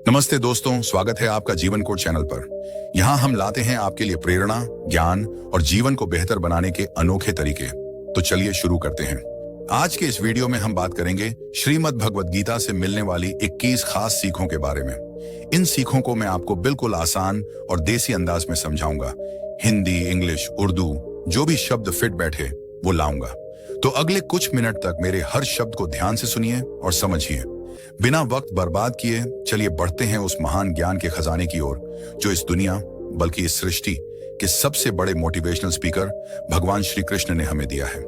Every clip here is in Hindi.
नमस्ते दोस्तों, स्वागत है आपका जीवन कोड चैनल पर। यहाँ हम लाते हैं आपके लिए प्रेरणा, ज्ञान और जीवन को बेहतर बनाने के अनोखे तरीके। तो चलिए शुरू करते हैं। आज के इस वीडियो में हम बात करेंगे श्रीमद् भगवद गीता से मिलने वाली 21 खास सीखों के बारे में। इन सीखों को मैं आपको बिल्कुल आसान और देसी अंदाज में समझाऊंगा। हिंदी, इंग्लिश, उर्दू, जो भी शब्द फिट बैठे वो लाऊंगा। तो अगले कुछ मिनट तक मेरे हर शब्द को ध्यान से सुनिए और समझिए। बिना वक्त बर्बाद किए चलिए बढ़ते हैं उस महान ज्ञान के खजाने की ओर जो इस दुनिया बल्कि इस सृष्टि के सबसे बड़े मोटिवेशनल स्पीकर भगवान श्री कृष्ण ने हमें दिया है।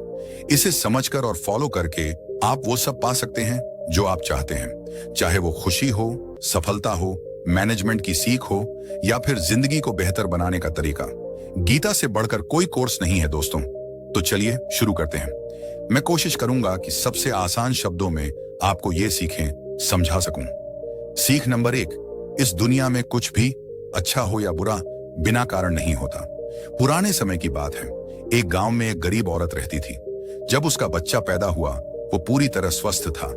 इसे समझकर और फॉलो करके आप वो सब पा सकते हैं जो आप चाहते हैं, चाहे वो खुशी हो, सफलता हो, मैनेजमेंट की सीख हो या फिर जिंदगी को बेहतर बनाने का तरीका। गीता से बढ़कर कोई कोर्स नहीं है दोस्तों। तो चलिए शुरू करते हैं। मैं कोशिश करूंगा कि सबसे आसान शब्दों में आपको ये सीखें समझा सकूं। सीख नंबर 1, इस दुनिया में कुछ भी अच्छा हो या बुरा बिना कारण नहीं होता। पुराने समय की बात है। एक गांव में एक गरीब औरत रहती थी। जब उसका बच्चा पैदा हुआ वो पूरी तरह स्वस्थ था,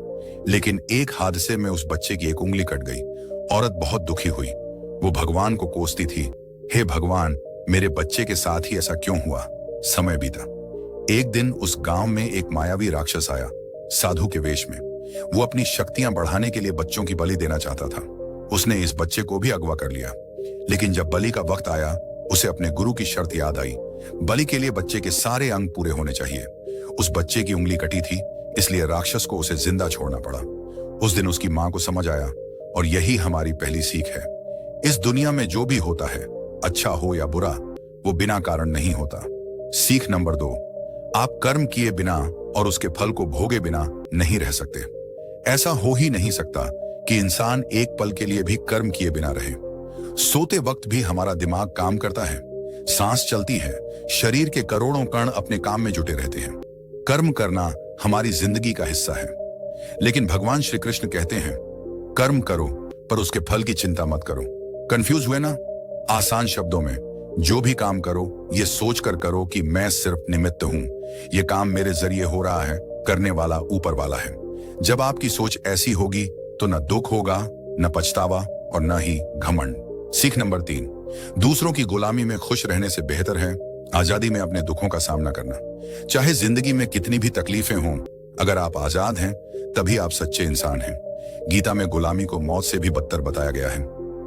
लेकिन एक हादसे में उस बच्चे की एक उंगली कट गई। औरत बहुत दुखी हुई। वो भगवान को कोसती थी, हे भगवान, मेरे बच्चे के साथ ही ऐसा क्यों हुआ। समय बीता। एक दिन उस गांव में एक मायावी राक्षस आया, साधु के वेश में। वो अपनी शक्तियां बढ़ाने के लिए बच्चों की बलि देना चाहता था। उसने इस बच्चे को भी अगवा कर लिया, लेकिन जब बलि का वक्त आया उसे अपने गुरु की शर्त याद आई। बलि के लिए बच्चे के सारे अंग पूरे होने चाहिए। उस बच्चे की उंगली कटी थी, इसलिए राक्षस को उसे जिंदा छोड़ना पड़ा। उस दिन उसकी मां को समझ आया, और यही हमारी पहली सीख है। इस दुनिया में जो भी होता है, अच्छा हो या बुरा, वो बिना कारण नहीं होता। सीख नंबर 2, आप कर्म किए बिना और उसके फल को भोगे बिना नहीं रह सकते। ऐसा हो ही नहीं सकता कि इंसान एक पल के लिए भी कर्म किए बिना रहे। सोते वक्त भी हमारा दिमाग काम करता है, सांस चलती है, शरीर के करोड़ों कण अपने काम में जुटे रहते हैं। कर्म करना हमारी जिंदगी का हिस्सा है। लेकिन भगवान श्री कृष्ण कहते हैं, कर्म करो पर उसके फल की चिंता मत करो। कंफ्यूज हुए ना? आसान शब्दों में, जो भी काम करो ये सोचकर करो कि मैं सिर्फ निमित्त हूं, ये काम मेरे जरिए हो रहा है, करने वाला ऊपर वाला है। जब आपकी सोच ऐसी होगी तो न दुख होगा, न पछतावा और न ही घमंड। सीख नंबर 3, दूसरों की गुलामी में खुश रहने से बेहतर है आजादी में अपने दुखों का सामना करना। चाहे जिंदगी में कितनी भी तकलीफें हों, अगर आप आजाद हैं तभी आप सच्चे इंसान हैं। गीता में गुलामी को मौत से भी बदतर बताया गया है।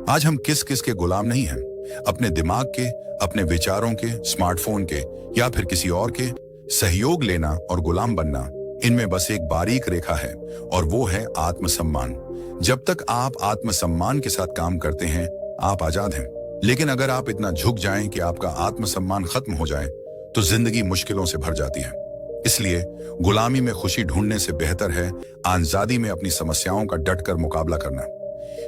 आज हम किस किस के गुलाम नहीं हैं? अपने दिमाग के, अपने विचारों के, स्मार्टफोन के या फिर किसी और के। सहयोग लेना और गुलाम बनना, इनमें बस एक बारीक रेखा है, और वो है आत्मसम्मान। जब तक आप आत्मसम्मान के साथ काम करते हैं आप आजाद हैं। लेकिन अगर आप इतना झुक जाएं कि आपका आत्मसम्मान खत्म हो जाए तो जिंदगी मुश्किलों से भर जाती है। इसलिए गुलामी में खुशी ढूंढने से बेहतर है आजादी में अपनी समस्याओं का डटकर मुकाबला करना।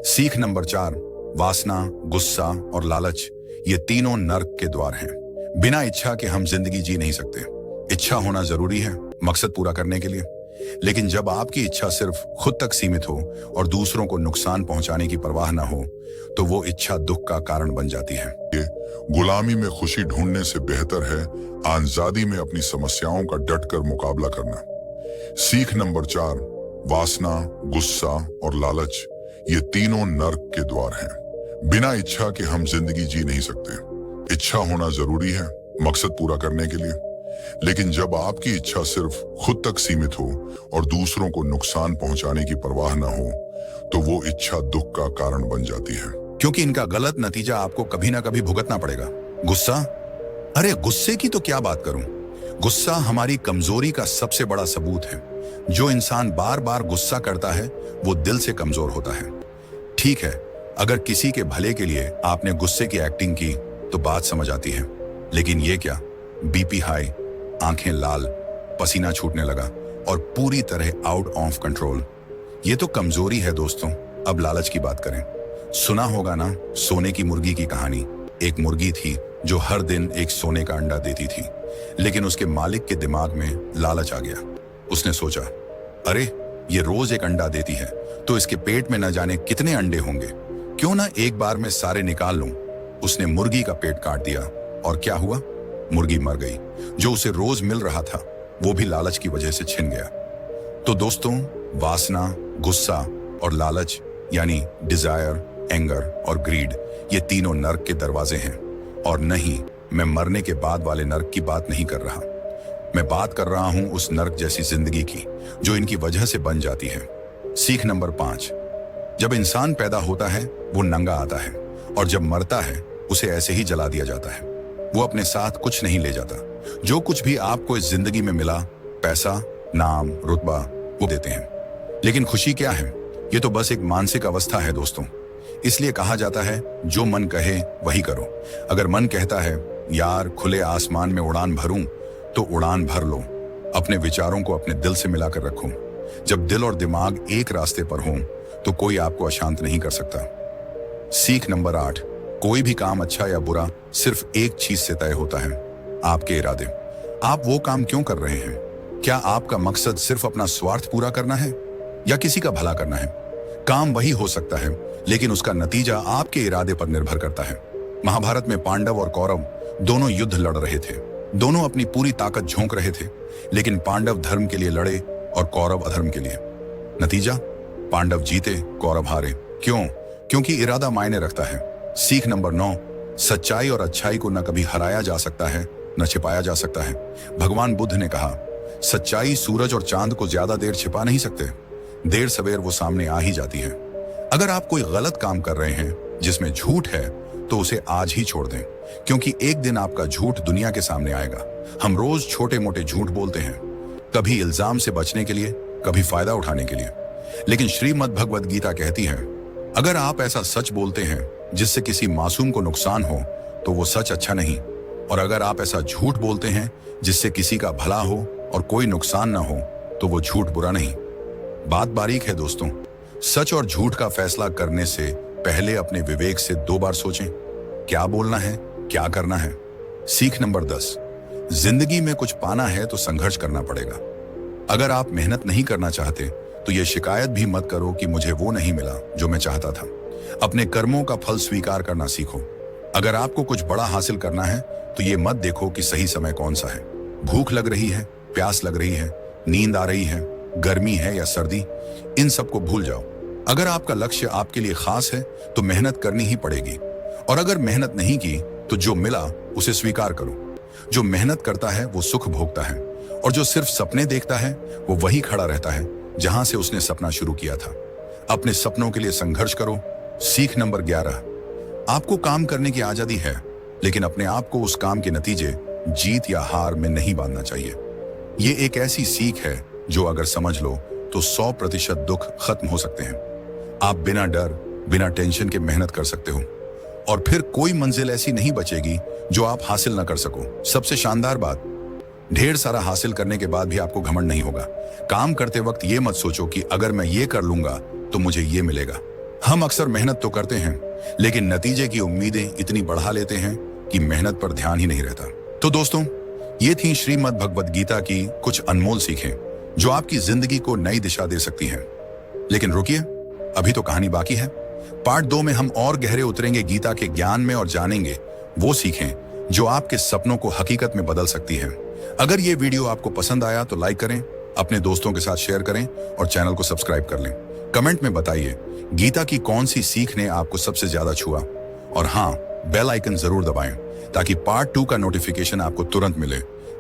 सीख नंबर 4, वासना, गुस्सा और लालच, ये तीनों नर्क के द्वार हैं। बिना इच्छा के हम जिंदगी जी नहीं सकते। इच्छा होना जरूरी है मकसद पूरा करने के लिए, लेकिन जब आपकी इच्छा सिर्फ खुद तक सीमित हो और दूसरों को नुकसान पहुंचाने की परवाह ना हो तो वो इच्छा दुख का कारण बन जाती है। गुलामी में खुशी ढूंढने से बेहतर है आजादी में अपनी समस्याओं का डटकर मुकाबला करना। सीख नंबर 4, वासना, गुस्सा और लालच, ये तीनों नर्क के द्वार हैं। बिना इच्छा के हम जिंदगी जी नहीं सकते। इच्छा होना जरूरी है मकसद पूरा करने के लिए, लेकिन जब आपकी इच्छा सिर्फ खुद तक सीमित हो और दूसरों को नुकसान पहुंचाने की परवाह न हो तो वो इच्छा दुख का कारण बन जाती है। क्योंकि इनका गलत नतीजा आपको कभी ना कभी भुगतना पड़ेगा। गुस्सा, अरे गुस्से की तो क्या बात करूं। गुस्सा हमारी कमजोरी का सबसे बड़ा सबूत है। जो इंसान बार बार गुस्सा करता है वो दिल से कमजोर होता है। ठीक है, अगर किसी के भले के लिए आपने गुस्से की एक्टिंग की तो बात समझ आती है, लेकिन ये क्या, बीपी हाई, आंखें लाल, पसीना छूटने लगा और पूरी तरह आउट ऑफ कंट्रोल, ये तो कमजोरी है दोस्तों। अब लालच की बात करें। सुना होगा ना सोने की मुर्गी की कहानी। एक मुर्गी थी जो हर दिन एक सोने का अंडा देती थी, लेकिन उसके मालिक के दिमाग में लालच आ गया। उसने सोचा, अरे ये रोज एक अंडा देती है तो इसके पेट में न जाने कितने अंडे होंगे, क्यों ना एक बार में सारे निकाल लूं। उसने मुर्गी का पेट काट दिया और क्या हुआ, मुर्गी मर गई। जो उसे रोज मिल रहा था वो भी लालच की वजह से छिन गया। तो दोस्तों, वासना, गुस्सा और लालच यानी डिजायर एंगर और ग्रीड, ये तीनों नर्क के दरवाजे हैं। और नहीं, मैं मरने के बाद वाले नर्क की बात नहीं कर रहा। मैं बात कर रहा हूं उस नर्क जैसी जिंदगी की जो इनकी वजह से बन जाती है। सीख नंबर 5, जब इंसान पैदा होता है वो नंगा आता है, और जब मरता है उसे ऐसे ही जला दिया जाता है। वो अपने साथ कुछ नहीं ले जाता। जो कुछ भी आपको इस जिंदगी में मिला, पैसा, नाम, रुतबा, वो देते हैं। लेकिन खुशी क्या है? ये तो बस एक मानसिक अवस्था है दोस्तों। इसलिए कहा जाता है जो मन कहे वही करो। अगर मन कहता है यार खुले आसमान में उड़ान भरूं, तो उड़ान भर लो। अपने विचारों को अपने दिल से मिलाकर रखो। जब दिल और दिमाग एक रास्ते पर हों तो कोई आपको अशांत नहीं कर सकता। सीख नंबर 8, कोई भी काम अच्छा या बुरा सिर्फ एक चीज से तय होता है, आपके इरादे। आप वो काम क्यों कर रहे हैं? क्या आपका मकसद सिर्फ अपना स्वार्थ पूरा करना है या किसी का भला करना है? काम वही हो सकता है, लेकिन उसका नतीजा आपके इरादे पर निर्भर करता है। महाभारत में पांडव और कौरव दोनों युद्ध लड़ रहे थे। दोनों अपनी पूरी ताकत झोंक रहे थे, लेकिन पांडव धर्म के लिए लड़े और कौरव अधर्म के लिए। नतीजा, पांडव जीते, कौरव हारे। क्यों? क्योंकि इरादा मायने रखता है। सीख नंबर 9, सच्चाई और अच्छाई को न कभी हराया जा सकता है न छिपाया जा सकता है। भगवान बुद्ध ने कहा, सच्चाई सूरज और चांद को ज्यादा देर छिपा नहीं सकते। देर सवेर वो सामने आ ही जाती है। अगर आप कोई गलत काम कर रहे हैं जिसमें झूठ है, तो उसे आज ही छोड़ दें, क्योंकि एक दिन आपका झूठ दुनिया के सामने आएगा। हम रोज छोटे मोटे झूठ बोलते हैं, कभी इल्जाम से बचने के लिए, कभी फायदा उठाने के लिए। लेकिन श्रीमद् भगवद गीता कहती है, अगर आप ऐसा सच बोलते हैं जिससे किसी मासूम को नुकसान हो, तो वो सच अच्छा नहीं। और अगर आप ऐसा झूठ बोलते हैं जिससे किसी का भला हो और कोई नुकसान ना हो, तो वो झूठ बुरा नहीं। बात बारीक है दोस्तों। सच और झूठ का फैसला करने से पहले अपने विवेक से 2 बार सोचें, क्या बोलना है, क्या करना है। सीख नंबर 10, जिंदगी में कुछ पाना है तो संघर्ष करना पड़ेगा। अगर आप मेहनत नहीं करना चाहते तो ये शिकायत भी मत करो कि मुझे वो नहीं मिला जो मैं चाहता था। अपने कर्मों का फल स्वीकार करना सीखो। अगर आपको कुछ बड़ा हासिल करना है तो ये मत देखो कि सही समय कौन सा है। भूख लग रही है, प्यास लग रही है, नींद आ रही है, गर्मी है या सर्दी, इन सबको भूल जाओ। अगर आपका लक्ष्य आपके लिए खास है तो मेहनत करनी ही पड़ेगी। और अगर मेहनत नहीं की तो जो मिला उसे स्वीकार करो। जो मेहनत करता है वो सुख भोगता है, और जो सिर्फ सपने देखता है वो वही खड़ा रहता है जहां से उसने सपना शुरू किया था। अपने सपनों के लिए संघर्ष करो। सीख नंबर 11, आपको काम करने की आजादी है, लेकिन अपने आप को उस काम के नतीजे, जीत या हार में नहीं बांधना चाहिए। ये एक ऐसी सीख है जो अगर समझ लो तो 100% दुख खत्म हो सकते हैं। आप बिना डर, बिना टेंशन के मेहनत कर सकते हो, और फिर कोई मंजिल ऐसी नहीं बचेगी जो आप हासिल ना कर सको। सबसे शानदार बात, ढेर सारा हासिल करने के बाद भी आपको घमंड नहीं होगा। काम करते वक्त ये मत सोचो कि अगर मैं ये कर लूंगा तो मुझे ये मिलेगा। हम अक्सर मेहनत तो करते हैं, लेकिन नतीजे की उम्मीदें इतनी बढ़ा लेते हैं कि मेहनत पर ध्यान ही नहीं रहता। तो दोस्तों, ये थी श्रीमद् भगवद गीता की कुछ अनमोल सीखें जो आपकी जिंदगी को नई दिशा दे सकती हैं। लेकिन रुकिए, अभी तो कहानी बाकी है। पार्ट 2 में हम और गहरे उतरेंगे गीता के ज्ञान में और जानेंगे वो सीखें जो आपके सपनों को हकीकत में बदल सकती है। अगर ये वीडियो आपको पसंद आया तो लाइक करें, अपने दोस्तों के साथ शेयर करें और चैनल को सब्सक्राइब कर लें। कमेंट में बताइए गीता की कौन सी सीख ने आपको सबसे ज्यादा छुआ। और हाँ, बेल आइकन जरूर दबाएं ताकि पार्ट 2 का नोटिफिकेशन आपको तुरंत मिले।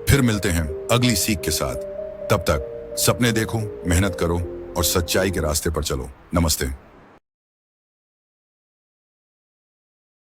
फिर मिलते हैं अगली सीख के साथ। तब तक सपने देखो, मेहनत करो और सच्चाई के रास्ते पर चलो। नमस्ते।